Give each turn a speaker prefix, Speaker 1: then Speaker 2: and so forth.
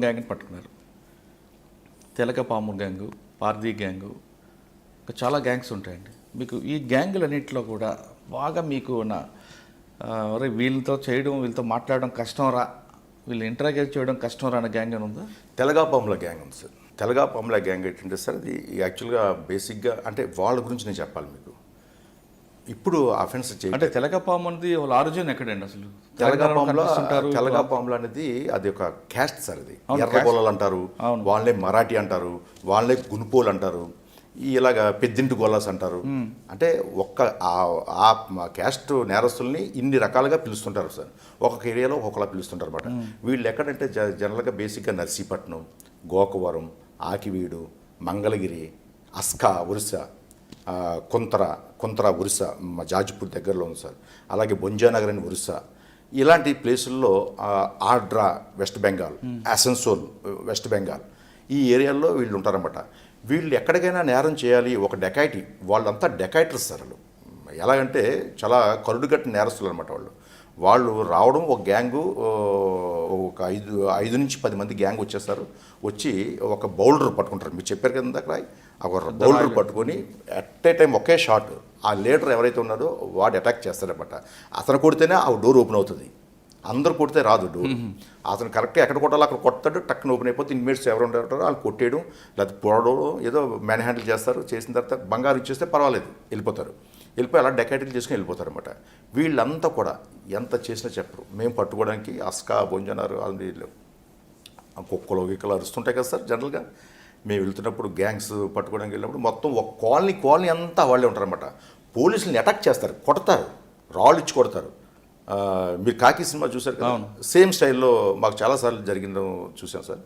Speaker 1: గ్యాంగ్ని పట్టుకున్నారు. తెలకపాము gang, Pardhi gang, ఇంకా చాలా గ్యాంగ్స్ ఉంటాయండి. మీకు ఈ గ్యాంగులన్నింటిలో కూడా బాగా మీకు అరే వీళ్ళతో చేయడం, వీళ్ళతో మాట్లాడడం కష్టం రా, వీళ్ళు ఇంటరాగేట్ చేయడం కష్టం రా అనే గ్యాంగ్ అని ఉందా?
Speaker 2: తెలగాపాముల గ్యాంగ్ ఉంది సార్. తెలగాపాముల గ్యాంగ్ ఏంటంటే సార్, అది యాక్చువల్గా బేసిక్గా అంటే వాళ్ళ గురించి నేను చెప్పాలి మీకు. ఇప్పుడు అఫెన్స్
Speaker 1: అంటే తెలకపాము అనేది వాళ్ళ ఆరిజిన్ ఎక్కడండి అసలు?
Speaker 2: తెలగాపాములు అనేది అది ఒక క్యాస్ట్ సార్. అది ఎర్రగోళలు అంటారు, వాళ్ళే మరాఠీ అంటారు, వాళ్ళే గునుపోలు అంటారు, ఇలాగా పెద్దింటి గోలాస్ అంటారు. అంటే ఆ క్యాస్ట్ నేరస్తుల్ని ఇన్ని రకాలుగా పిలుస్తుంటారు సార్. ఒక్కొక్క ఏరియాలో ఒక్కొక్కలా పిలుస్తుంటారు అనమాట. వీళ్ళు ఎక్కడంటే జనరల్గా బేసిక్గా నర్సీపట్నం, గోకవరం, ఆకివీడు, మంగళగిరి, అస్కా, ఒరిస్సా, కొంతర ఒరిస్సా, జాజ్పూర్ దగ్గరలో ఉంది సార్. అలాగే బొంజానగర్ అని ఒరిస్సా, ఇలాంటి ప్లేసుల్లో ఆడ్రా వెస్ట్ బెంగాల్, అసన్సోల్ వెస్ట్ బెంగాల్, ఈ ఏరియాల్లో వీళ్ళు ఉంటారన్నమాట. వీళ్ళు ఎక్కడికైనా నేరం చేయాలి, ఒక డెకాయిటీ, వాళ్ళంతా డెకాయిటర్స్ సార్. వాళ్ళు ఎలాగంటే చాలా కరుడుగట్టిన నేరస్తులు అనమాట. వాళ్ళు రావడం, ఒక గ్యాంగు, ఒక 5 నుంచి 10 మంది గ్యాంగ్ వచ్చేస్తారు. వచ్చి ఒక బౌల్డర్ పట్టుకుంటారు. మీరు చెప్పారు కదా అక్కడ, ఒక బౌల్డర్ పట్టుకొని at a time okay shot ఆ లీడర్ ఎవరైతే ఉన్నారో వాడు అటాక్ చేస్తాడనమాట. అతను కొడితేనే ఆ డోర్ ఓపెన్ అవుతుంది, అందరు కొడితే రాదు డోర్. అతను కరెక్ట్గా ఎక్కడ కొట్టాలో అక్కడ కొడతాడు, టక్కున ఓపెన్ అయిపోతే ఇన్మేట్స్ ఎవరు ఉంటారో వాళ్ళు కొట్టేయడం, లేకపోతే పొడవడం, ఏదో మ్యాన్ హ్యాండిల్ చేస్తారు. చేసిన తర్వాత బంగారు ఇచ్చేస్తే పర్వాలేదు, వెళ్ళిపోయి అలా డెకాయిటీలు చేసుకుని వెళ్ళిపోతారు అనమాట. వీళ్ళంతా కూడా ఎంత చేసినా చెప్పరు. మేము పట్టుకోవడానికి అస్కా, బొంజనారు, వీళ్ళు కుక్కలు గిక్కలు అరుస్తుంటాయి కదా సార్. జనరల్గా మేము వెళ్తున్నప్పుడు గ్యాంగ్స్ పట్టుకోవడానికి వెళ్ళినప్పుడు మొత్తం ఒక కాలనీ అంతా వాళ్ళే ఉంటారనమాట. పోలీసులను అటాక్ చేస్తారు, కొడతారు, రాళ్ళు ఇచ్చి కొడతారు. మీరు కాకి సినిమా చూశారు కదా, సేమ్ స్టైల్లో మాకు చాలాసార్లు జరిగిందో చూసాం సార్.